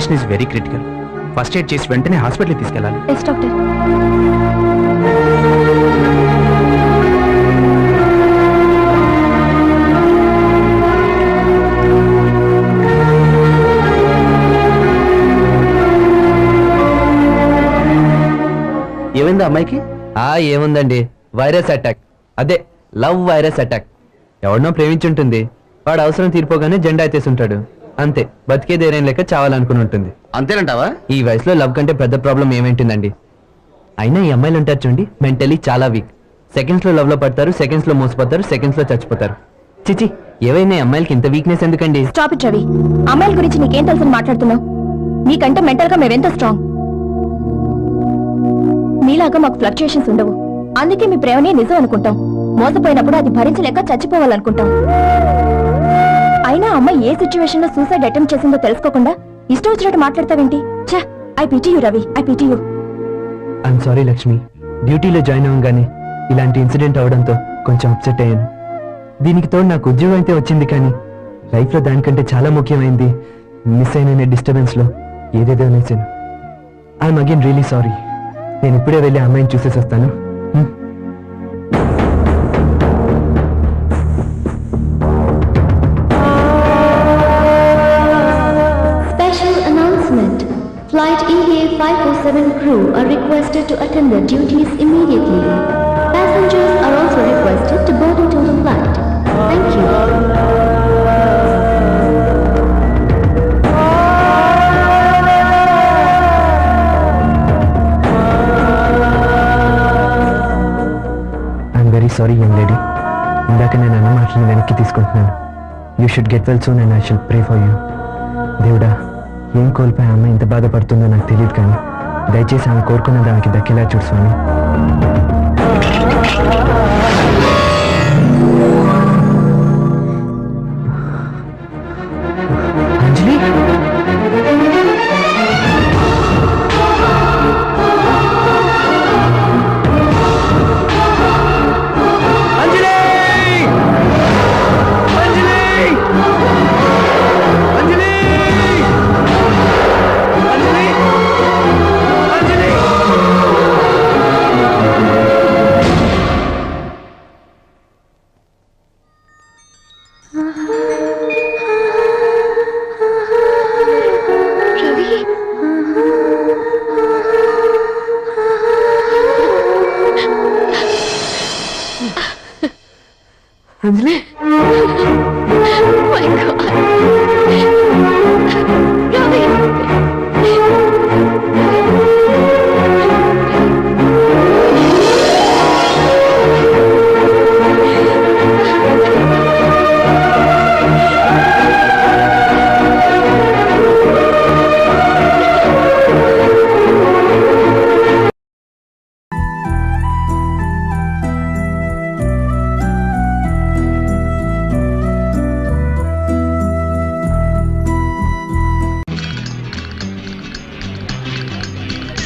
Condition is very critical. First aid చేసి వెంటనే హాస్పిటల్కి తీసుకెళ్ళాలి. Yes doctor. ఏమైంది అమ్మాయికి? ఏముందండి, వైరస్ అటాక్. అదే లవ్ వైరస్ అటాక్. ఎవరినో ప్రేమించుంటుంది, వాడు అవసరం తీరిపోగానే జెండా ఎత్తేసుంటాడు. అంతే, బతికే ధైర్యం లేక చావాలనుకుని ఉంటుంది. అంతేనంటావా? ఈ వయసులో లవ్ కంటే పెద్ద ప్రాబ్లం ఏమేంటుందండి? అయినా ఈ అమ్మాయిలు ఉంటారు చూడండి, మెంటలీ చాలా వీక్. సెకండ్స్ లో లవ్ లో పడతారు, సెకండ్స్ లో మోసపోతారు, సెకండ్స్ లో చచ్చిపోతారు. చిచి, ఏవైనా ఈ అమ్మాయిలకి ఇంత వీక్నెస్ ఎందుకండి? Stop it Ravi. అమ్మాయిల గురించి నీకేం తెలుసని మాట్లాడుతున్నావు? నీకంటే మెంటల్ గా మేమెంతో స్ట్రాంగ్. మీలాగా మాకు ఫ్లక్చుయేషన్స్ ఉండవు. అందుకే మీ ప్రేమనే నిజం అనుకుంటాం. మోసపోయినప్పుడు అది భరించలేక చచ్చిపోవాలనుకుంటాం. అయినా అమ్మాయి ఏ సిచ్యువేషన్ లో సూసైడ్ అటెంప్ట్ చేసిందో తెలుసుకోకుండా ఇష్టం వచ్చినట్టు మాట్లాడతావేంటి? ఛా, I pity you Ravi, I pity you. I'm sorry Lakshmi, డ్యూటీలో జాయిన్ అవ్వగానే ఇలాంటి ఇన్సిడెంట్ అవడంతో కొంచెం అప్సెట్ అయ్యాను. దీనికి తోడు నాకు ఉద్యోగం అయితే వచ్చింది, కానీ లైఫ్ లో దానికంటే చాలా ముఖ్యమైనది మిస్ అయిన డిస్టర్బెన్స్ లో ఏదేదో అనేసాను. I'm again really sorry. నేను ఇప్పుడే వెళ్ళి అమ్మాయిని చూసేసి వస్తాను. Flight EVA 547 crew are requested to attend their duties immediately. Passengers are also requested to board into the flight. Thank you. I'm very sorry, young lady. ఇందాక నేను అన్న మాటలను వెనక్కి తీసుకుంటున్నాను. You should get well soon and I shall pray for you. దేవుడా, ఏం కోల్పోయి అమ్మ ఇంత బాధపడుతుందో నాకు తెలియదు, కానీ దయచేసి ఆమె కోరుకున్న దానికి దక్కేలా చూడు స్వామి. Anjali, Anjali, My God. Ravi.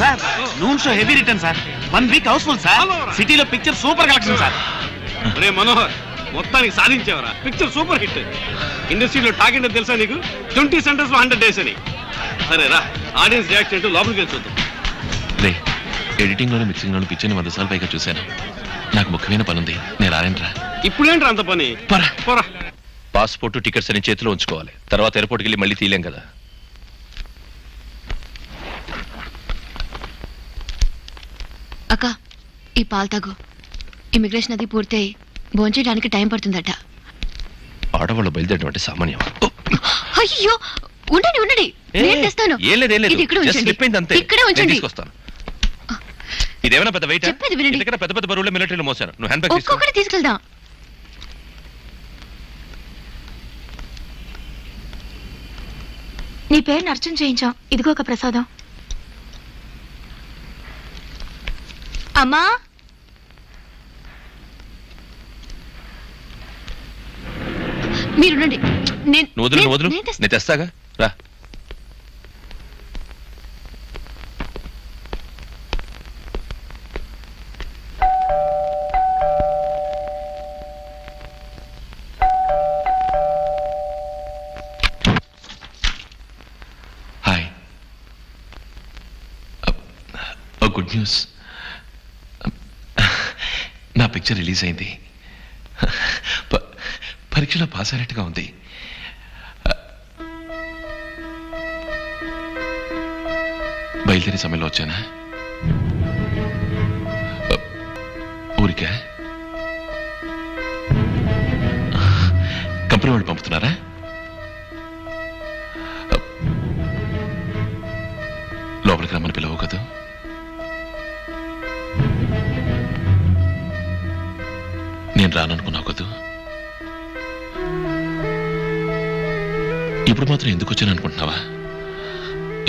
Sir, noon show heavy return sir. 1 week housefull sir. సిటీలో పిక్చర్ సూపర్ కలెక్షన్ సార్. అరే మనోహర్, మొత్తానికి సాధించావరా. Picture super hit. ఇండస్ట్రీలో టాక్ ఏంటో తెలుసా నీకు? 20 సెంటర్స్ లో 100 days అని. సరే రా, ఆడియన్స్ రియాక్షన్ ఏంటో లోపలికి వెళ్ళి చూద్దాం. రే, ఎడిటింగ్ లోనే మిక్సింగ్ లోనే పిక్చర్ని 100 సార్లు పైగా చూశాను. నాకు ముఖ్యమైన పని ఉంది, నేను రాలేనురా. ఇప్పుడేంట్రా అంత పని? పోరా. పాస్పోర్ట్ టికెట్స్ అని చేతిలో ఉంచుకోవాలి, తర్వాత ఎయిర్పోర్ట్కి వెళ్ళి మళ్ళీ తీయలేం కదా. అక్క, ఈ పాలు తాగు. ఇమిగ్రేషన్ అది పూర్తయి భోంచేయడానికి టైం పడుతుందట. ఆడవాళ్ళు బయలుదేరడం సామాన్యం. అయ్యో, ఉండండి ఉండండి, నేను తెస్తాను. ఇది ఇక్కడ ఉంచండి, ఇక్కడే ఉంచండి. ఇదేమైనా పెద్ద వెయిట్? చెప్పేది వినండి. ఇక్కడ పెద్ద పెద్ద బరువులు మిలిటరీలో మోసాను. నువ్వు హ్యాండ్ బ్యాగ్ తీసుకో. ఒక్కొక్కటి తీసుకెళ్దాం. నీ పేరుని అర్చన చేయించాం. ఇదిగో ఒక ప్రసాదం. అమ్మా, మీరుండండి. నేను తెస్తాగా, రా. హాయ్. Good news. నా పిక్చర్ రిలీజ్ అయింది. పరీక్షలో పాస్ అయినట్టుగా ఉంది. బయలుదేరే సమయంలో వచ్చానా? ఊరికే కంపెనీ వాళ్ళు పంపుతున్నారా? లోపలికి రమ్మని పిలవు కదా. నేను రాననుకున్నావు కదూ. ఇప్పుడు మాత్రం ఎందుకు వచ్చాను అనుకుంటున్నావా?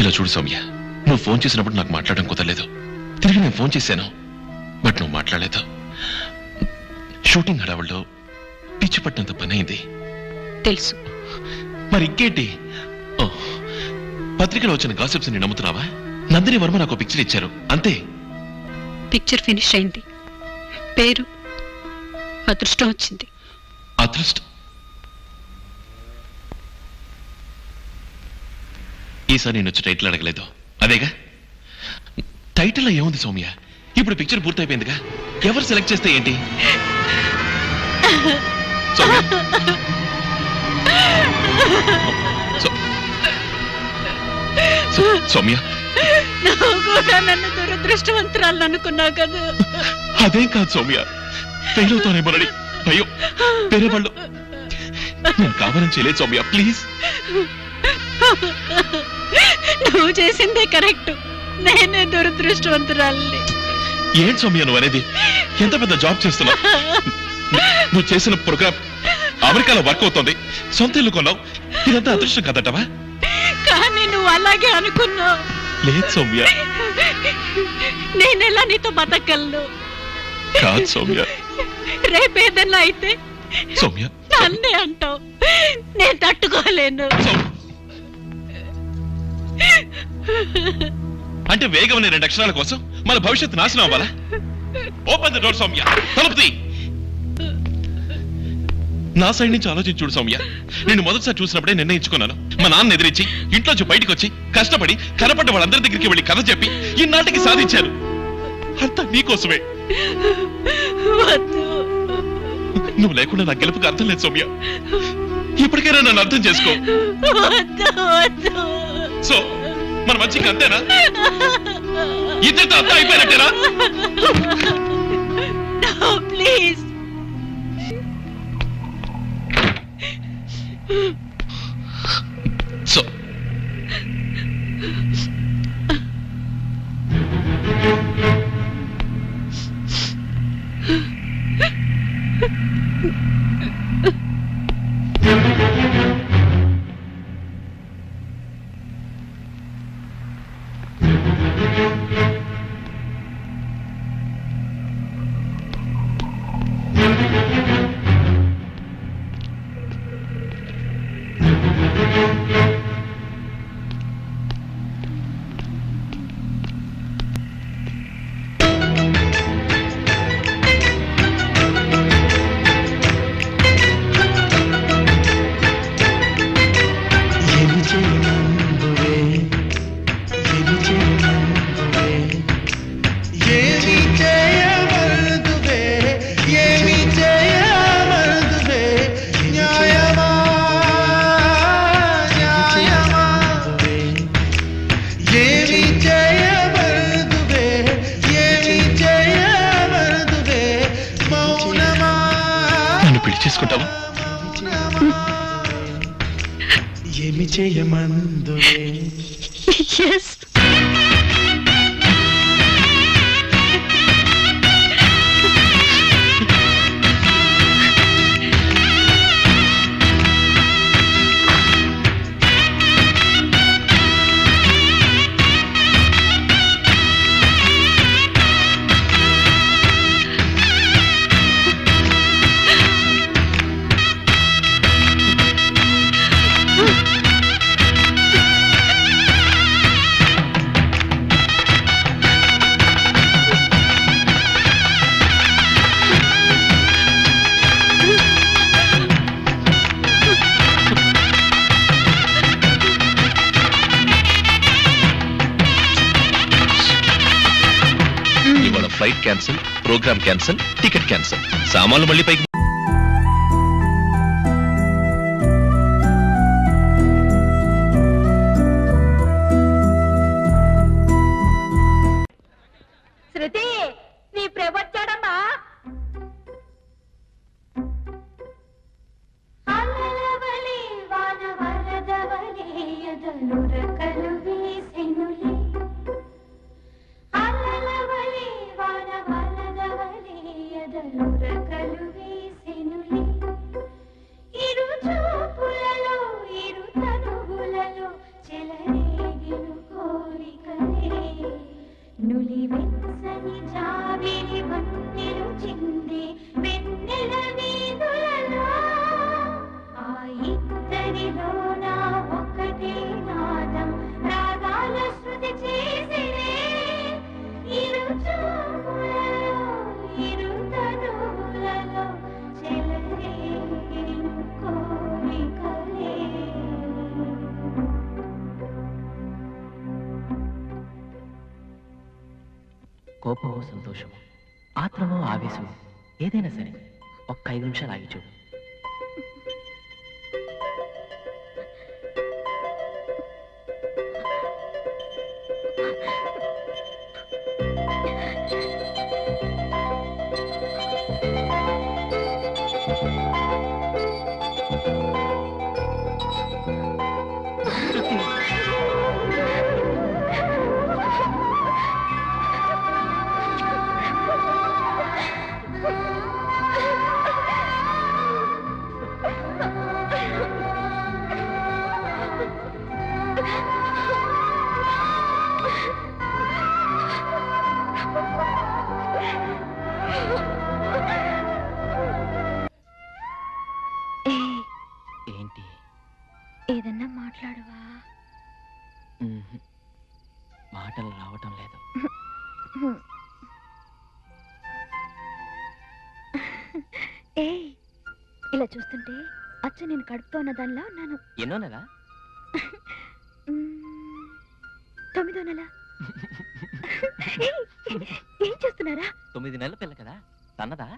ఇలా చూడు సౌమ్య, నువ్వు ఫోన్ చేసినప్పుడు నాకు మాట్లాడడం కుదరలేదు. తిరిగి నేను ఫోన్ చేశాను, బట్ నువ్వు మాట్లాడలేదు. షూటింగ్ హడావుల్లో పిచ్చి పట్టినంత పని అయింది. తెలుసు. మరి ఇంకేంటి? ఓ, పత్రికలో వచ్చిన గాసిప్స్ ని నమ్ముతున్నావా? నందిని వర్మ నాకు పిక్చర్ ఇచ్చారు, అంతే. పిక్చర్ ఫినిష్ అయింది, పేరు అదృష్టం వచ్చింది. అదృష్టం? ఈసారి నేను వచ్చి టైటిల్ అడగలేదు, అదేగా. టైటిల్ ఏముంది సౌమ్య? ఇప్పుడు పిక్చర్ పూర్తయిపోయిందిగా. ఎవరు సెలెక్ట్ చేస్తే ఏంటి? సౌమ్య, సౌమ్య, నువ్వు కూడా నన్ను దురదృష్టవంతురాలు అనుకున్నావు కదా. అదేం కాదు సౌమ్య, ఫెయిల్ అవుతానేమోనని భయం. వేరే వాళ్ళు. నేను కావాలని చేయలేదు సౌమ్య, ప్లీజ్. నువ్వు చేసిందే కరెక్ట్, నేనే దురదృష్టవంతురాలని. ఏంటి సౌమ్య నువ్వు అనేది? ఎంత పెద్ద జాబ్ చేస్తున్నావు. నువ్వు చేసిన ప్రోగ్రామ్ అమెరికాలో వర్క్ అవుతోంది, సొంత ఇల్లు కొన్నావు. ఇదంతా అదృష్టం కదటవా? కానీ నువ్వు అలాగే అనుకున్నావు. లేదు సౌమ్య. నేనెలా నీతో బతకగలను? కాదు సౌమ్య. రేపేదన్నా అయితే సౌమ్య, నన్నే అంటావు, నేను తట్టుకోలేను. అంటే వేగం అనే 2 అక్షరాల కోసం మన భవిష్యత్తు నాశనం అవ్వాలా? ఓపెన్ ద డోర్ సౌమ్య, తలుపు తీ. నా సైడ్ నుంచి ఆలోచించి చూడు సౌమ్య. నేను మొదటిసారి చూసినప్పుడే నిర్ణయించుకున్నాను. మా నాన్న ఎదిరించి ఇంట్లోంచి బయటకు వచ్చి కష్టపడి కనపడ్డ వాళ్ళందరి దగ్గరికి వెళ్ళి కథ చెప్పి ఈనాటికి సాధించాను. అంతా నీకోసమే. నువ్వు లేకుండా నా గెలుపుకి అర్థం లేదు సౌమ్య. ఇప్పటికైనా నన్ను అర్థం చేసుకో. సో మన మంచిగా అంతేనా? ఇద్దరితో అంతా అయిపోయినట్టేనా? ప్లీజ్. సో చేసుకుంటావా? ఏమి చేయమందువే? Yes. Flight cancel, programme cancel, ticket cancel. సామాన్లు మళ్ళీ పైకి. శృతి నీ ప్రభొచ్చాడమ్మా. నులివెచ్చని జాబిలి వన్నెలు చింది వెన్నెల వీధులలో ఆ ఇద్దరిలోన ఒకటే నాదం రాగాల శృతి చేసినే ఇరు చూపులలో ఇరు తనువులలో చెలరేగిను కోరికలే. కోపమో సంతోషమో, ఆత్రమో ఆవేశమో, ఏదైనా సరే ఒక్క 5 నిమిషాలు ఆగి చూడు. ఏంటి? ఏదన్నా మాట్లాడవా? మాటలు రావటం లేదు. ఏయ్, ఇలా చూస్తుంటే అచ్చు నేను కడుపుతో ఉన్న దానిలా ఉన్నాను. ఎన్నో నెల? 9వ నెల. ఏం చేస్తున్నారా? 9 నెలల పిల్ల కదా, తన్నదా?